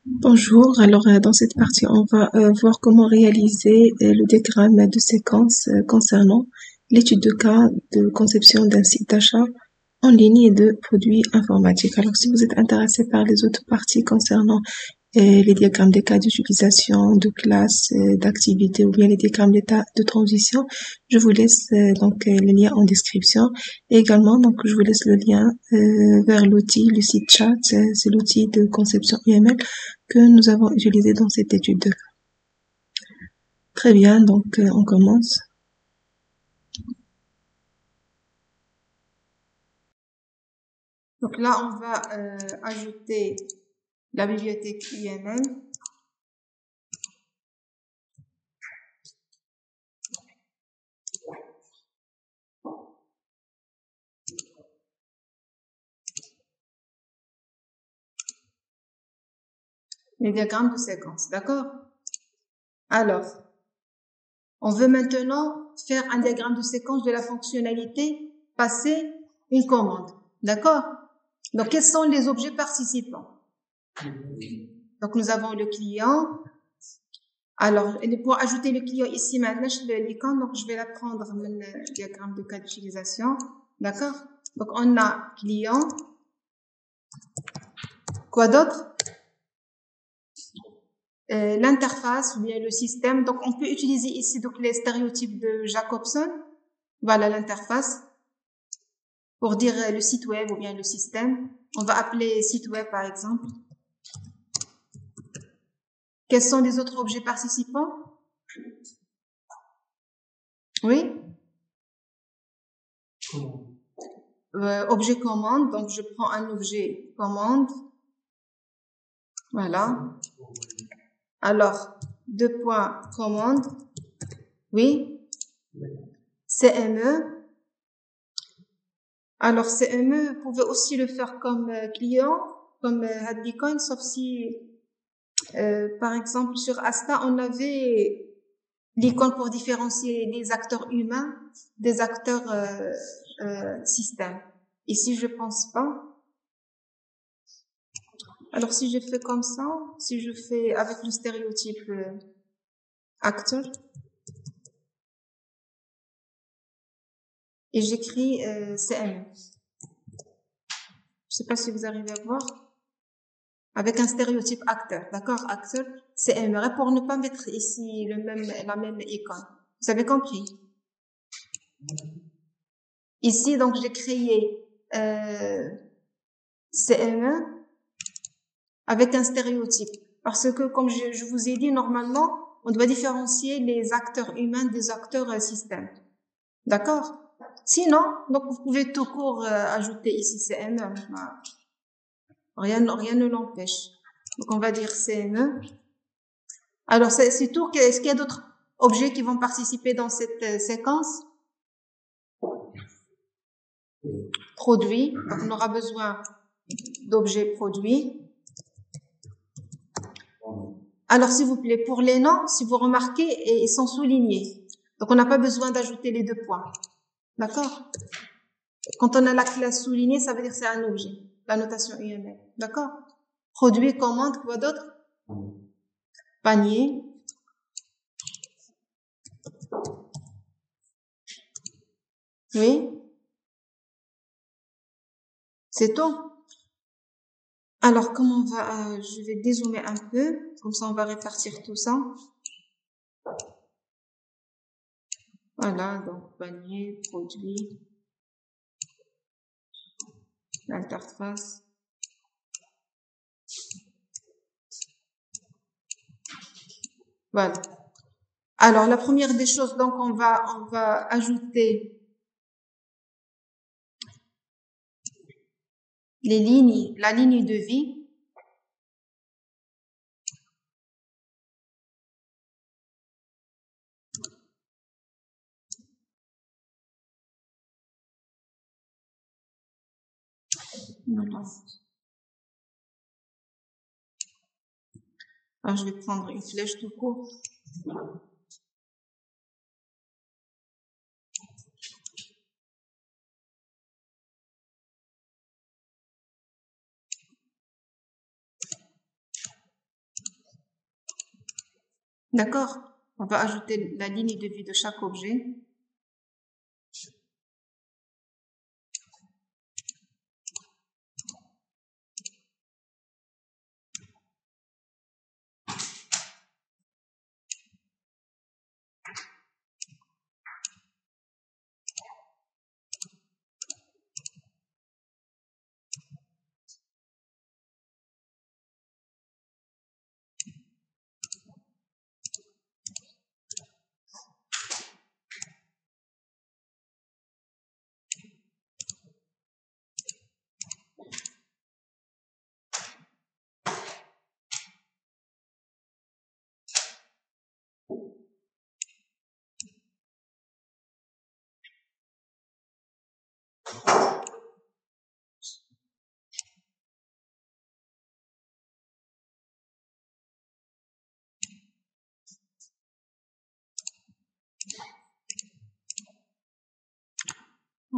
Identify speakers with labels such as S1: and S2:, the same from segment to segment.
S1: Bonjour, alors dans cette partie, on va voir comment réaliser le diagramme de séquence concernant l'étude de cas de conception d'un site d'achat en ligne et de produits informatiques. Alors si vous êtes intéressé par les autres parties concernant les diagrammes des cas d'utilisation, de classe, d'activité ou bien les diagrammes d'état de transition, je vous laisse donc le lien en description. Et également, donc je vous laisse le lien vers l'outil, le site chat, c'est l'outil de conception UML que nous avons utilisé dans cette étude de cas. Très bien, donc on commence. Donc là, on va ajouter la bibliothèque UML. Les diagrammes de séquence, d'accord? Alors, on veut maintenant faire un diagramme de séquence de la fonctionnalité passer une commande, d'accord? Donc, quels sont les objets participants? Donc, nous avons le client. Alors, pour ajouter le client ici maintenant, je l'icône, donc je vais la prendre le diagramme de cas d'utilisation, d'accord? Donc, on a client. Quoi d'autre? L'interface ou bien le système. Donc, on peut utiliser ici donc les stéréotypes de Jacobson. Voilà l'interface pour dire le site web ou bien le système. On va appeler site web par exemple. Quels sont les autres objets participants? Oui. Objet commande. Donc, je prends un objet commande. Voilà. Alors, deux points commande. Oui. CME. Alors, CME, vous pouvez aussi le faire comme client, comme Hadleycoin, sauf si, par exemple, sur Asta, on avait l'icône pour différencier les acteurs humains des acteurs système. Ici, je pense pas. Alors, si je fais comme ça, si je fais avec le stéréotype acteur, et j'écris CME. Je sais pas si vous arrivez à voir. Avec un stéréotype acteur, d'accord? Acteur, CME, pour ne pas mettre ici la même icône. Vous avez compris? Ici, donc, j'ai créé CME avec un stéréotype. Parce que, comme je vous ai dit, normalement, on doit différencier les acteurs humains des acteurs système. D'accord? Sinon, donc, vous pouvez tout court ajouter ici CME. Rien ne l'empêche. Donc, on va dire CME. Alors, c'est tout. Est-ce qu'il y a d'autres objets qui vont participer dans cette séquence? Produit. Donc, on aura besoin d'objets produits. Alors, s'il vous plaît, pour les noms, si vous remarquez, ils sont soulignés. Donc, on n'a pas besoin d'ajouter les deux points. D'accord? Quand on a la classe soulignée, ça veut dire que c'est un objet. La notation UML. D'accord? Produit, commande, quoi d'autre? Panier. Oui. C'est tout. Alors, comment on va, je vais dézoomer un peu. Comme ça, on va répartir tout ça. Voilà, donc panier, produit, l'interface. Voilà. Alors, la première des choses, donc, on va ajouter les lignes, la ligne de vie. Voilà. Alors, je vais prendre une flèche tout court. D'accord? On va ajouter la ligne de vie de chaque objet.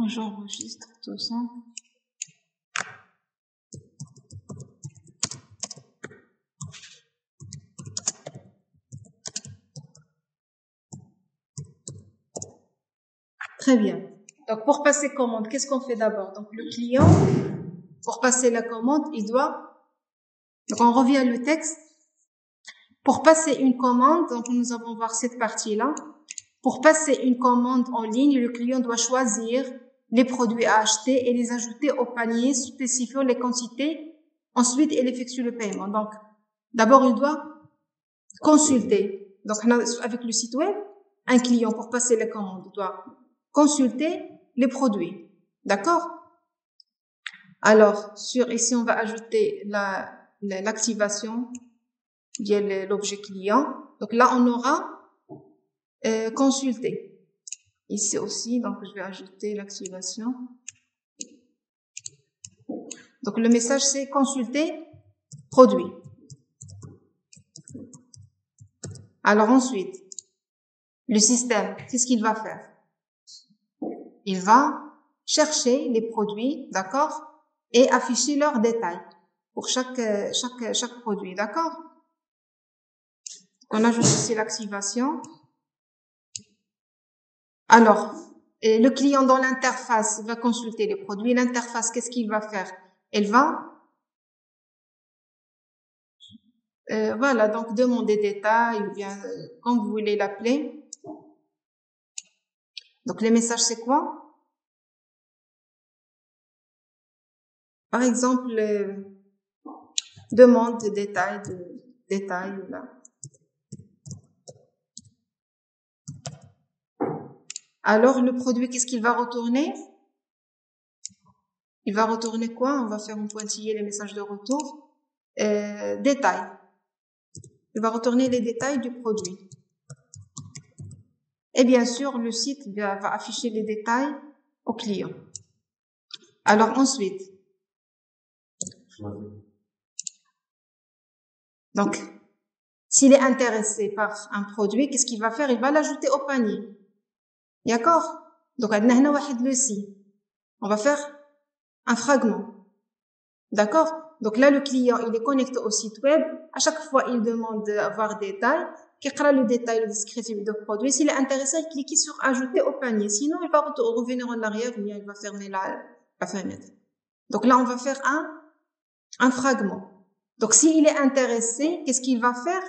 S1: J'enregistre tout ça. Très bien. Donc, pour passer commande, qu'est-ce qu'on fait d'abord? Donc, le client, pour passer la commande, il doit... Donc, on revient au texte. Pour passer une commande, donc nous allons voir cette partie-là. Pour passer une commande en ligne, le client doit choisir les produits à acheter et les ajouter au panier, spécifiant les quantités. Ensuite, il effectue le paiement. Donc, d'abord, il doit consulter. Donc, avec le site web, un client, pour passer la commande, doit consulter les produits. D'accord? Alors, ici, on va ajouter l'activation de l'objet client. Donc là, on aura consulter. Ici aussi, donc je vais ajouter l'activation. Donc le message, c'est consulter produit. Alors ensuite, le système, qu'est-ce qu'il va faire? Il va chercher les produits, d'accord, et afficher leurs détails pour chaque produit, d'accord? On ajoute ici l'activation. Alors, le client dans l'interface va consulter les produits. L'interface, qu'est-ce qu'il va faire? Elle va, voilà, donc demander des détails ou bien comme vous voulez l'appeler. Donc, les messages, c'est quoi? Par exemple, demande de détails, là. Alors, le produit, qu'est-ce qu'il va retourner? Il va retourner quoi? On va faire un pointillé les messages de retour. Détails. Il va retourner les détails du produit. Et bien sûr, le site va afficher les détails au client. Alors ensuite, donc, s'il est intéressé par un produit, qu'est-ce qu'il va faire? Il va l'ajouter au panier. D'accord? Donc, le site. On va faire un fragment. D'accord? Donc là, le client, il est connecté au site web. À chaque fois, il demande d'avoir des détails. Qu'il crée le détail, le descriptif du produit. S'il est intéressé, il clique sur ajouter au panier. Sinon, il va revenir en arrière ou bien il va fermer la fenêtre. Donc là, on va faire un fragment. Donc, s'il est intéressé, qu'est-ce qu'il va faire?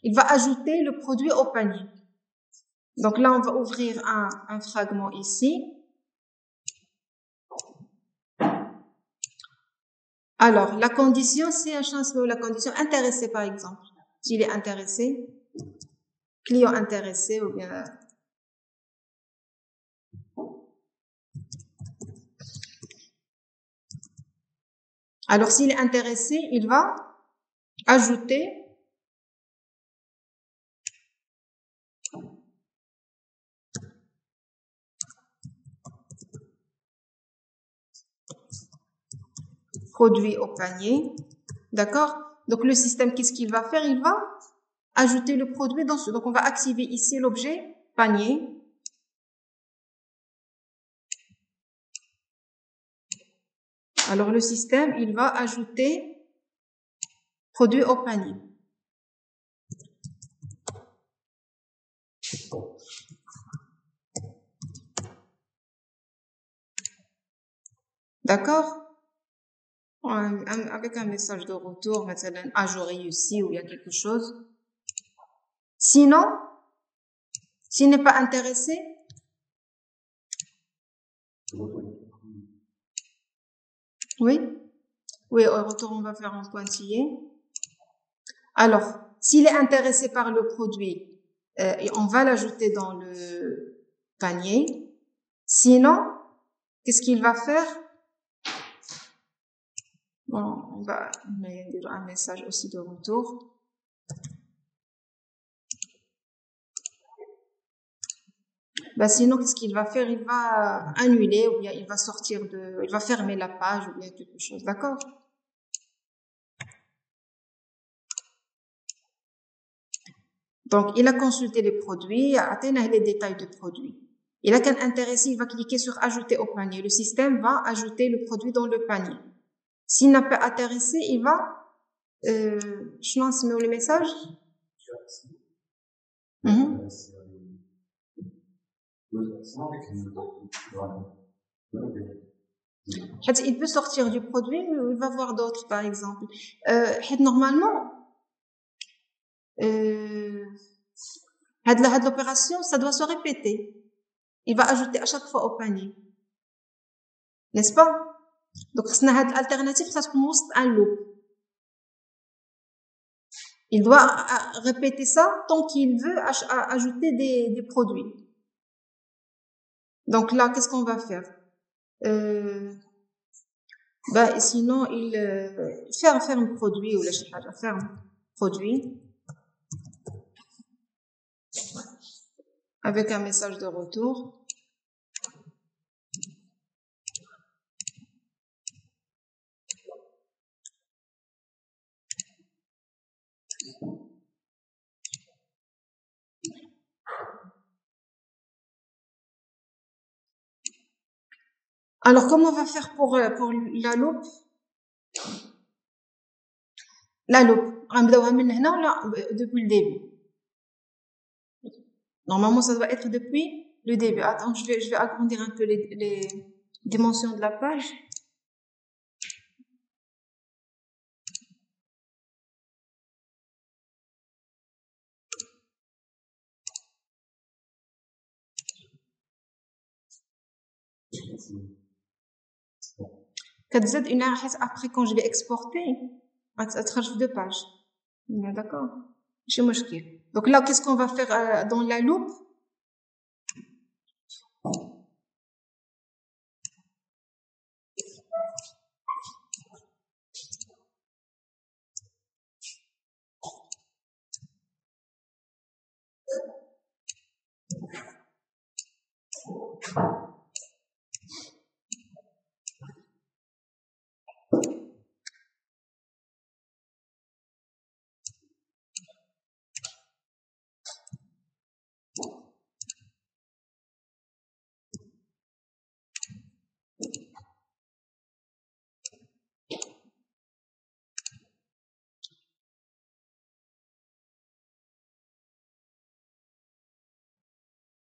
S1: Il va ajouter le produit au panier. Donc là, on va ouvrir un fragment ici. Alors, la condition, c'est un changement. La condition intéressé, par exemple. S'il est intéressé, client intéressé ou bien... Alors, s'il est intéressé, il va ajouter produit au panier. D'accord? Donc, le système, qu'est-ce qu'il va faire? Il va ajouter le produit dans ce... Donc, on va activer ici l'objet panier. Alors, le système, il va ajouter produit au panier.
S2: D'accord? Avec un message de retour, مثلا un jour réussi ou il y a quelque chose. Sinon, s'il n'est pas intéressé, oui, au retour, on va faire un pointillé. Alors, s'il est intéressé par le produit, et on va l'ajouter dans le panier. Sinon, qu'est-ce qu'il va faire? Bon, on va dire un message aussi de retour. Sinon, qu'est-ce qu'il va faire? Il va annuler ou bien il va il va fermer la page ou bien quelque chose. D'accord? Donc, il a consulté les produits, a atteint les détails du produit. Il a qu'un intéressé, il va cliquer sur ajouter au panier. Le système va ajouter le produit dans le panier. S'il n'a pas intéressé, il va, je lance le message. Il peut sortir du produit, mais il va voir d'autres, par exemple. Normalement, l'opération, ça doit se répéter. Il va ajouter à chaque fois au panier. N'est-ce pas? Donc, l'alternative, ça se commence un loop. Il doit répéter ça tant qu'il veut ajouter des produits. Donc là, qu'est-ce qu'on va faire? Sinon, il ferme produit ou la ferme produit avec un message de retour. Alors, comment on va faire pour la loupe? La loupe, depuis le début. Normalement, ça doit être depuis le début. Attends, je vais agrandir un peu les dimensions de la page. كتزاد une حيت après quand je vais exporter غتخرج deux pages. D'accord? ماشي مشكل. Donc là, qu'est-ce qu'on va faire dans la loupe?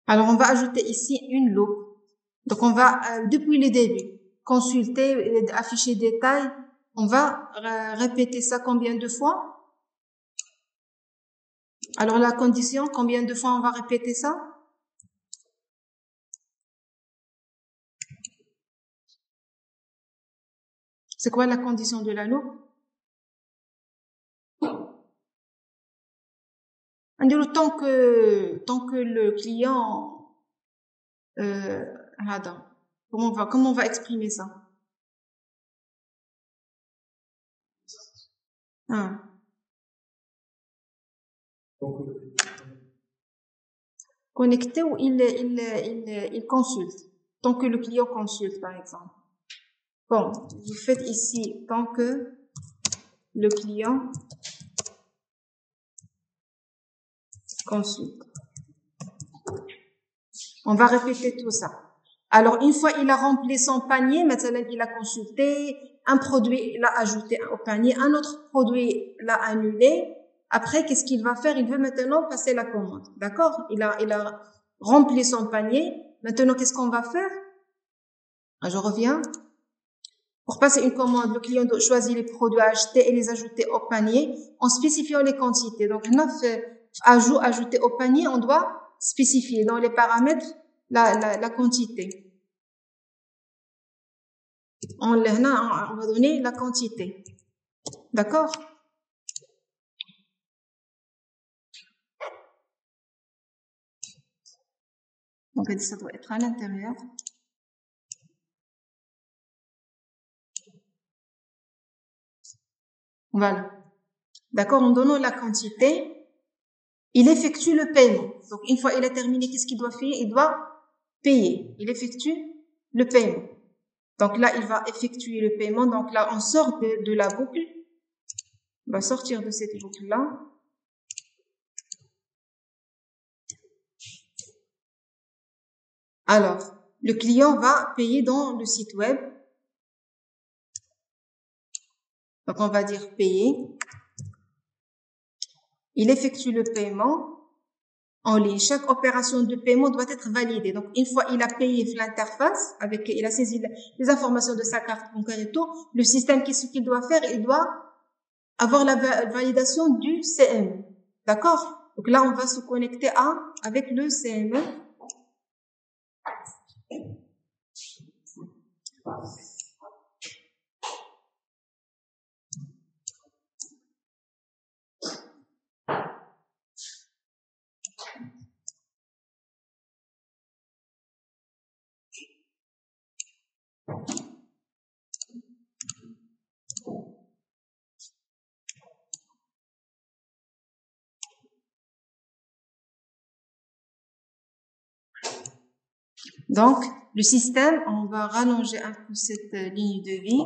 S2: Alors, on va ajouter ici une loupe. Donc, on va, depuis le début, consulter, afficher détails. On va répéter ça combien de fois? Alors, la condition, combien de fois on va répéter ça? C'est quoi la condition de la loupe? Tant que le client, comment on va exprimer ça? Connecté ou il consulte. Tant que le client consulte, par exemple. Bon, vous faites ici, tant que le client consulte. On va répéter tout ça. Alors, une fois il a rempli son panier, maintenant il a consulté, un produit l'a ajouté au panier, un autre produit l'a annulé. Après, qu'est-ce qu'il va faire? Il veut maintenant passer la commande. D'accord? Il a rempli son panier. Maintenant, qu'est-ce qu'on va faire? Je reviens. Pour passer une commande, le client doit choisir les produits à acheter et les ajouter au panier en spécifiant les quantités. Donc, ajouter au panier, on doit spécifier dans les paramètres la quantité. On va donner la quantité. D'accord? Donc, ça doit être à l'intérieur. Voilà. D'accord? En donnant la quantité, il effectue le paiement. Donc, une fois il a terminé, qu'est-ce qu'il doit faire? Il doit payer. Il effectue le paiement. Donc là, il va effectuer le paiement. Donc là, on sort de la boucle. On va sortir de cette boucle-là. Alors, le client va payer dans le site web. Donc, on va dire payer. Il effectue le paiement en ligne. Chaque opération de paiement doit être validée. Donc, une fois il a payé l'interface, il a saisi les informations de sa carte bancaire et tout, le système, qu'est-ce qu'il doit faire? Il doit avoir la validation du CME. D'accord? Donc là, on va se connecter avec le CME. Donc, le système, on va rallonger un peu cette ligne de vie.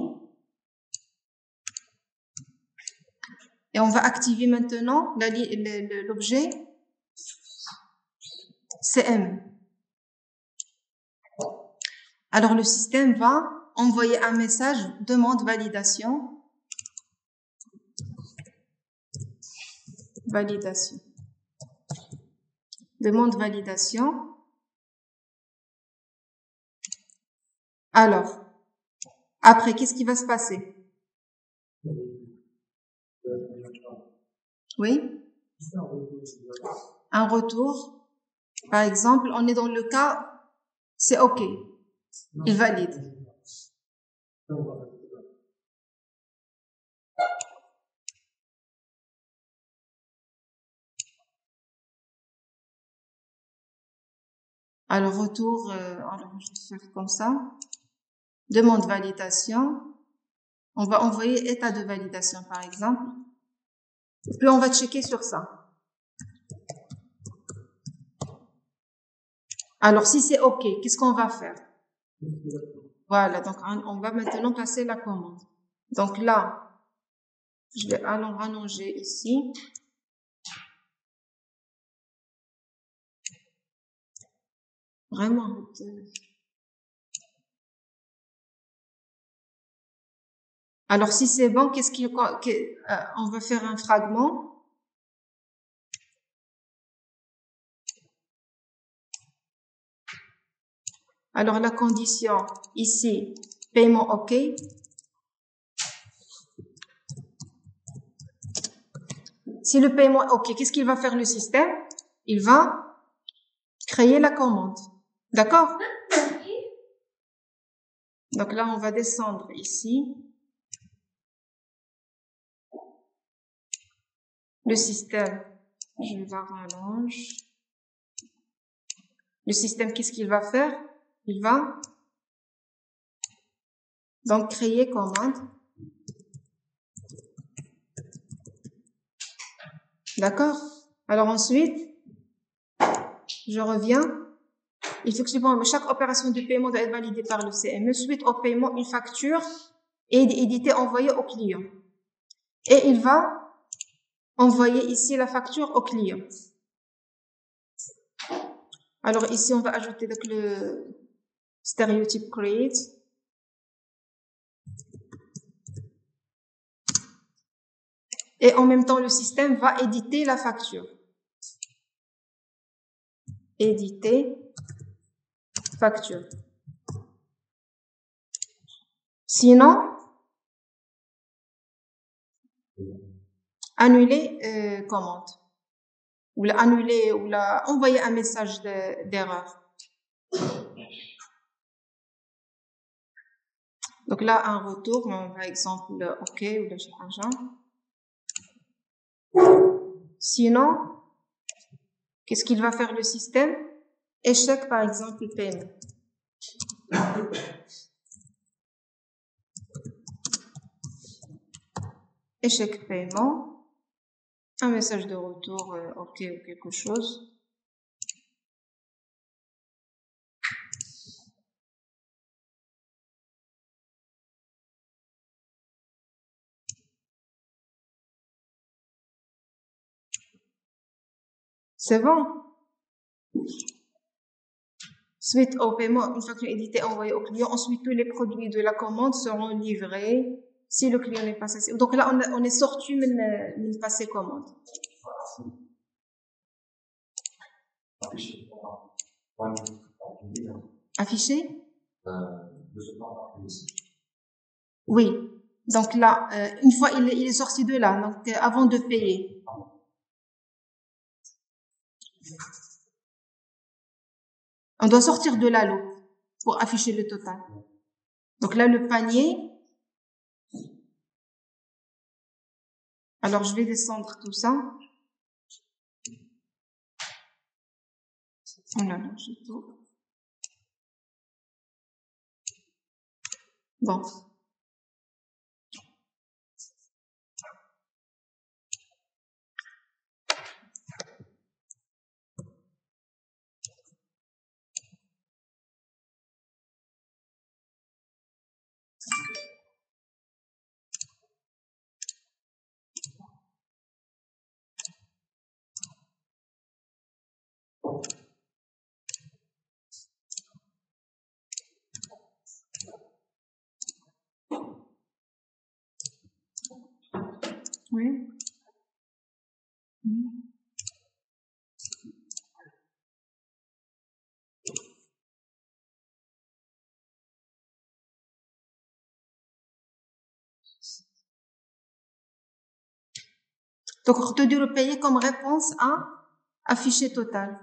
S2: Et on va activer maintenant l'objet CM. Alors, le système va envoyer un message demande validation. Validation. Demande validation. Alors, après, qu'est-ce qui va se passer? Oui? Un retour. Par exemple, on est dans le cas, c'est OK. Il valide. Alors, retour, alors je vais faire comme ça. Demande validation. On va envoyer état de validation, par exemple. Puis, on va checker sur ça. Alors, si c'est OK, qu'est-ce qu'on va faire? Voilà, donc on va maintenant passer la commande. Donc là, je vais rallonger ici. Vraiment. Alors, si c'est bon, on va faire un fragment. Alors, la condition ici, paiement OK. Si le paiement est OK, qu'est-ce qu'il va faire le système? Il va créer la commande. D'accord? Donc là, on va descendre ici. Le système, je vais rallonger. Le système, qu'est-ce qu'il va faire? Il va donc créer commande. D'accord? Alors ensuite, je reviens. Il faut que chaque opération de paiement doit être validée par le CME. Suite au paiement, une facture est éditée, envoyée au client. Et il va envoyer ici la facture au client. Alors ici, on va ajouter donc le stéréotype create. Et en même temps, le système va éditer la facture. Éditer facture. Sinon, annuler commande. Ou la annuler, ou la envoyer un message d'erreur. Donc là, un retour, par exemple, OK ou la chose. Sinon, qu'est-ce qu'il va faire le système? Échec, par exemple, paiement. Échec paiement. Un message de retour, OK ou quelque chose. C'est bon. Suite au paiement, une facture éditée envoyée au client. Ensuite, tous les produits de la commande seront livrés si le client n'est pas satisfait. Donc là, on est sorti de passer commande. Affiché? Oui. Donc là, une fois il est sorti de là, donc avant de payer. On doit sortir de la loupe pour afficher le total. Donc là, le panier. Alors, je vais descendre tout ça. Oh là là, j'ai tout. Bon. Oui. Donc, retenir le payer comme réponse à afficher total.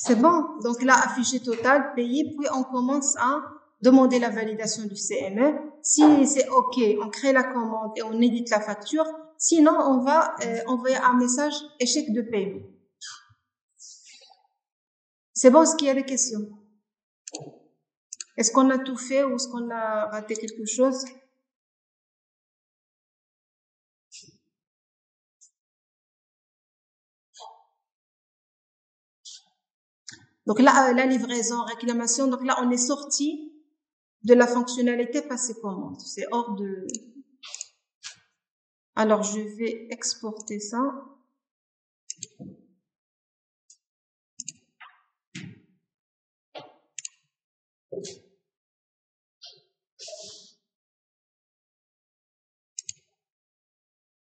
S2: C'est bon. Donc là, afficher total, payer, puis on commence à demander la validation du CME. Si c'est OK, on crée la commande et on édite la facture. Sinon, on va envoyer un message échec de paiement. C'est bon, est-ce qu'il y a des questions? Est-ce qu'on a tout fait ou est-ce qu'on a raté quelque chose? Donc là, la livraison, réclamation, donc là, on est sorti de la fonctionnalité passer commande. C'est hors de... Alors, je vais exporter ça.